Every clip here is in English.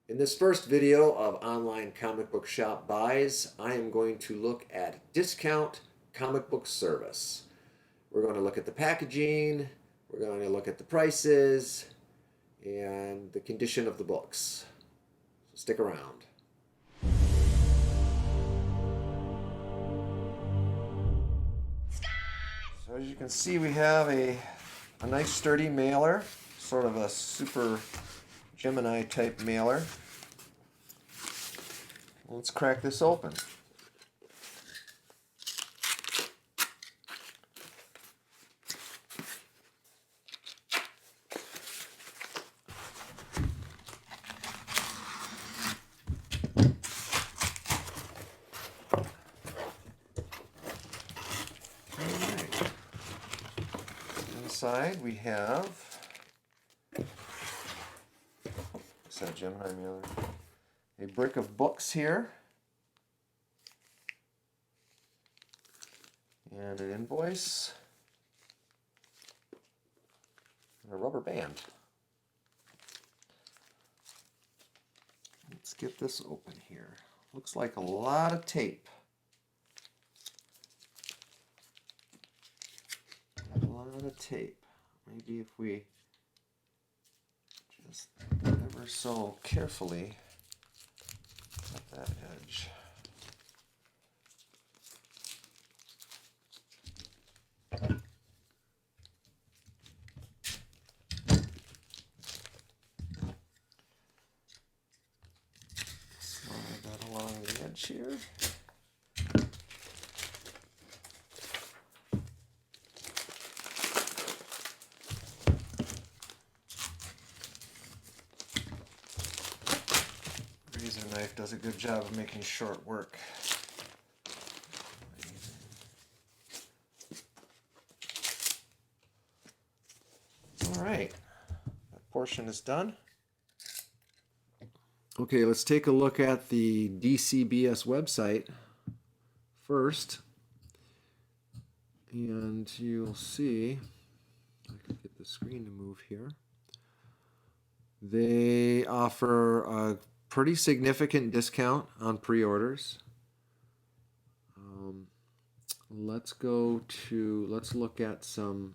In this first video of online comic book shop buys, I am going to look at discount comic book service. We're going to look at the packaging, we're going to look at the prices, and the condition of the books. So stick around. So as you can see, we have a nice sturdy mailer, sort of a super Gemini type mailer. Let's crack this open. Alright. Inside we have, what's that Gemini mailer? A brick of books here. And an invoice. And a rubber band. Let's get this open here. Looks like a lot of tape. A lot of tape. Maybe if we just ever so carefully cut that edge. Slide that along the edge here. Razor knife does a good job of making short work. All right, that portion is done. Okay, let's take a look at the DCBS website first. And you'll see, I can get the screen to move here. They offer a pretty significant discount on pre-orders. Let's look at some,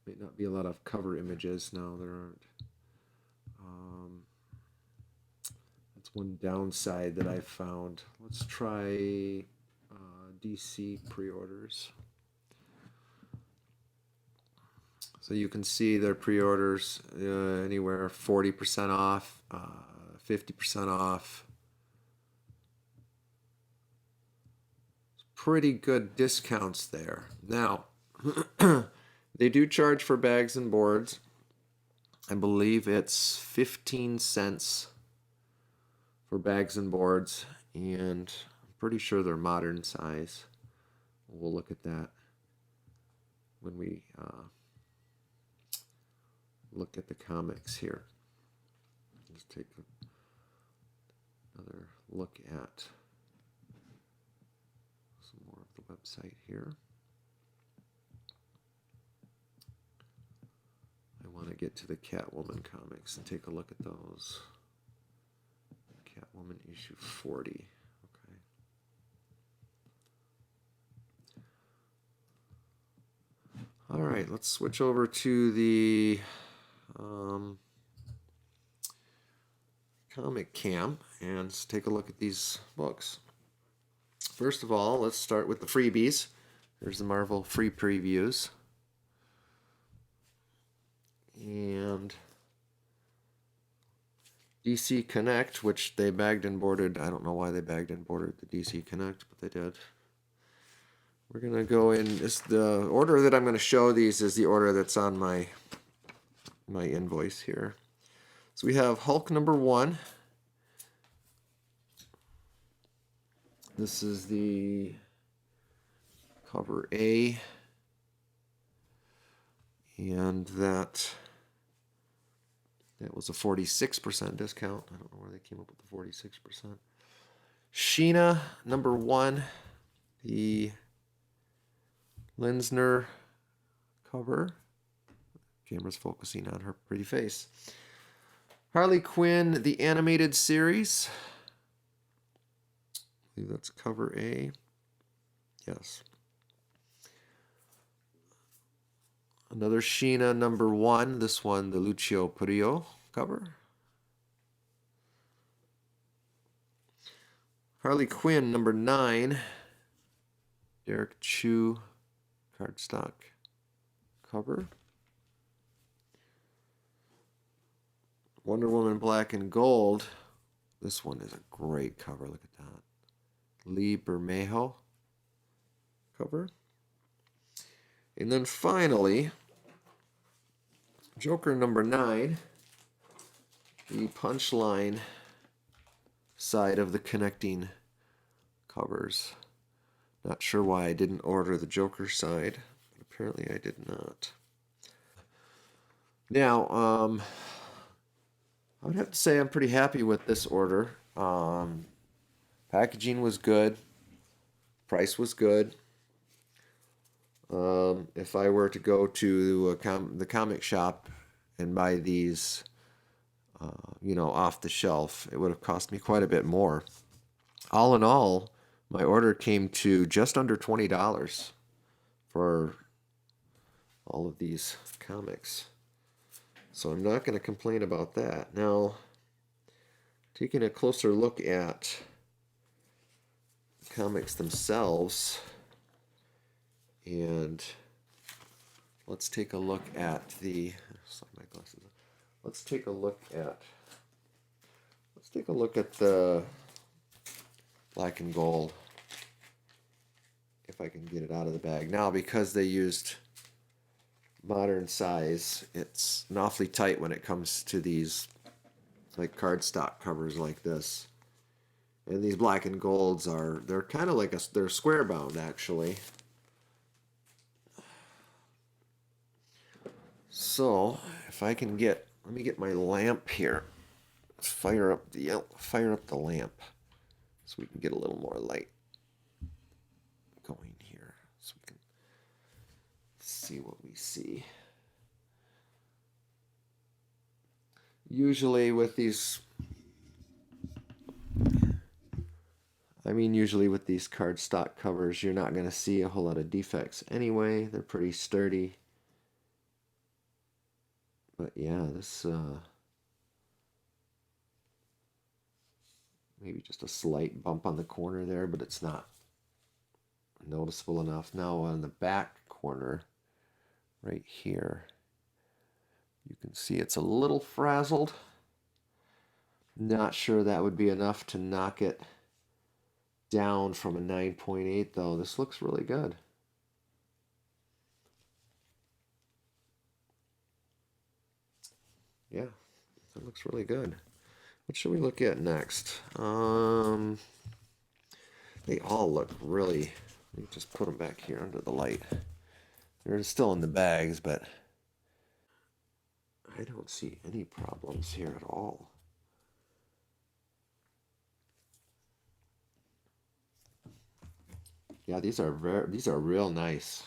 might not be a lot of cover images. No, there aren't. That's one downside that I found. Let's try DC pre-orders. So you can see their pre-orders anywhere 40% off, 50% off. Pretty good discounts there. Now, they do charge for bags and boards. I believe it's 15 cents for bags and boards, and I'm pretty sure they're modern size. We'll look at that when we look at the comics here. Let's take another look at some more of the website here. I want to get to the Catwoman comics and take a look at those. Catwoman issue 40. Okay. All right, let's switch over to the Comic Cam and take a look at these books. First of all, let's start with the freebies. There's the Marvel free previews. And DC Connect, which they bagged and boarded. I don't know why they bagged and boarded the DC Connect, but they did. We're going to go in. The order that I'm going to show these is the order that's on my invoice here. So we have Hulk #1. This is the cover A. And that was a 46% discount. I don't know where they came up with the 46%. Sheena #1, the Linsner cover. Camera's focusing on her pretty face. Harley Quinn, the animated series. I believe that's cover A. Yes. Another Sheena #1. This one, the Lucio Purillo cover. Harley Quinn #9. Derek Chu cardstock cover. Wonder Woman Black and Gold. This one is a great cover. Look at that. Lee Bermejo cover. And then finally, Joker #9. The Punchline side of the connecting covers. Not sure why I didn't order the Joker side, but apparently I did not. Now, I would have to say I'm pretty happy with this order. Packaging was good. Price was good. If I were to go to the comic shop and buy these, off the shelf, it would have cost me quite a bit more. All in all, my order came to just under $20 for all of these comics. So I'm not going to complain about that. Now, taking a closer look at the comics themselves, and let's take a look at the. My glasses. Let's take a look at the Black and Gold. If I can get it out of the bag now, because they used modern size, it's an awfully tight when it comes to these like cardstock covers like this. And these Black and Golds they're kind of like they're square bound actually. So if I can let me get my lamp here. Let's fire up the lamp so we can get a little more light going here, so we can see what we see. Usually with these cardstock covers, you're not going to see a whole lot of defects anyway. They're pretty sturdy. But yeah, this maybe just a slight bump on the corner there, but it's not noticeable enough. Now on the back corner, right here, you can see it's a little frazzled. Not sure that would be enough to knock it down from a 9.8 though. This looks really good. Yeah, that looks really good. What should we look at next? They all look really. Let me just put them back here under the light. They're still in the bags, but I don't see any problems here at all. Yeah, these are real nice.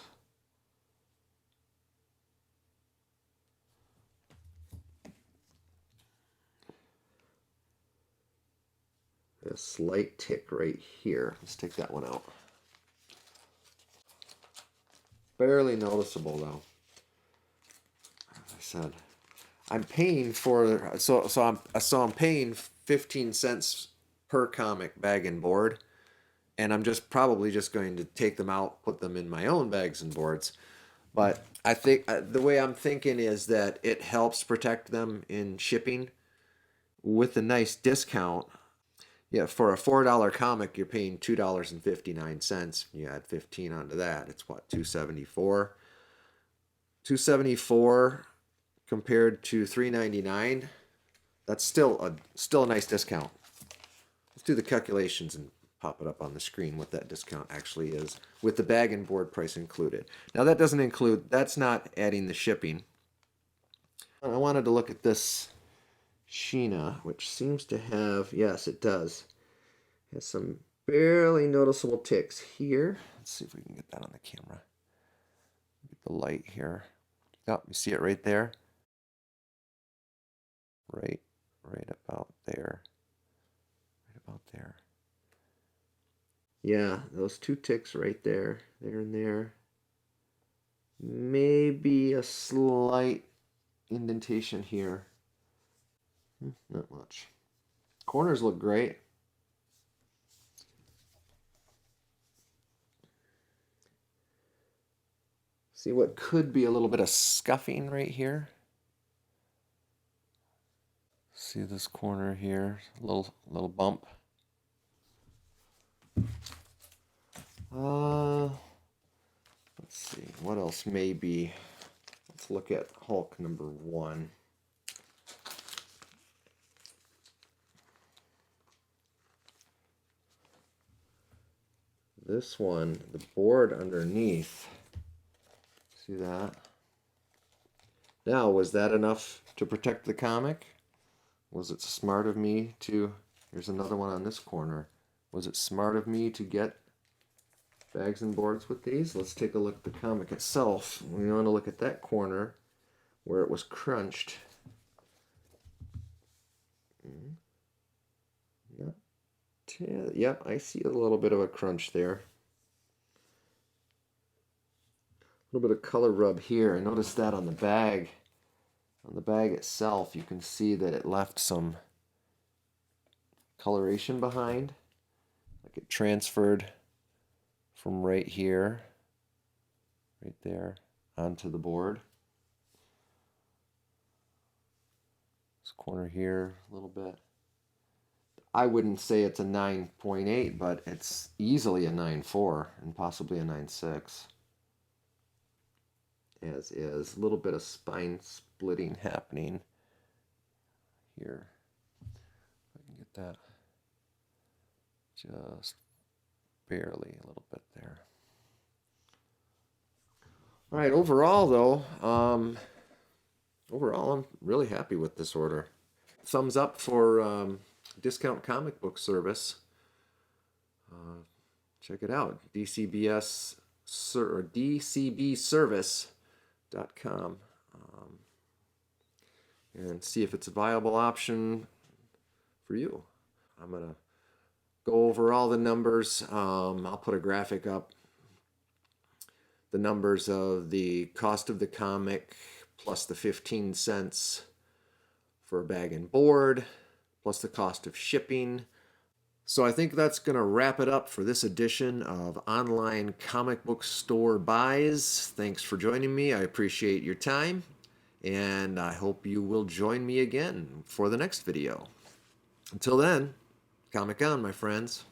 A slight tick right here. Let's take that one out. Barely noticeable though. As I said, I'm paying for I'm paying 15 cents per comic bag and board, and I'm probably just going to take them out, put them in my own bags and boards. But I think the way I'm thinking is that it helps protect them in shipping with a nice discount. Yeah, for a $4 comic, you're paying $2.59. You add 15 onto that, it's what, $2.74? $2.74 compared to $3.99. That's still a nice discount. Let's do the calculations and pop it up on the screen what that discount actually is with the bag and board price included. Now that's not adding the shipping. I wanted to look at this Sheena, which seems to have, yes, it does. It has some barely noticeable ticks here. Let's see if we can get that on the camera. Get the light here. Oh, you see it right there? Right Yeah, those two ticks right there, there and there. Maybe a slight indentation here. Not much. Corners look great. See what could be a little bit of scuffing right here. See this corner here, little bump. Let's see, what else may be. Let's look at Hulk number 1. This one, the board underneath. See that? Now, was that enough to protect the comic? Was it smart of me to... Here's another one on this corner. Was it smart of me to get bags and boards with these? Let's take a look at the comic itself. We want to look at that corner where it was crunched. Yep, I see a little bit of a crunch there. A little bit of color rub here. I noticed that on the bag. On the bag itself, you can see that it left some coloration behind. Like it transferred from right here, right there, onto the board. This corner here, a little bit. I wouldn't say it's a 9.8, but it's easily a 9.4 and possibly a 9.6. As is. A little bit of spine splitting happening here. If I can get that just barely a little bit there. All right, overall though, overall I'm really happy with this order. Thumbs up for Discount Comic Book Service. Check it out, dcbservice.com, and see if it's a viable option for you. I'm gonna go over all the numbers. I'll put a graphic up. The numbers of the cost of the comic plus the 15 cents for a bag and board plus the cost of shipping. So I think that's going to wrap it up for this edition of Online Comic Book Store Buys. Thanks for joining me. I appreciate your time, and I hope you will join me again for the next video. Until then, Comic on, my friends.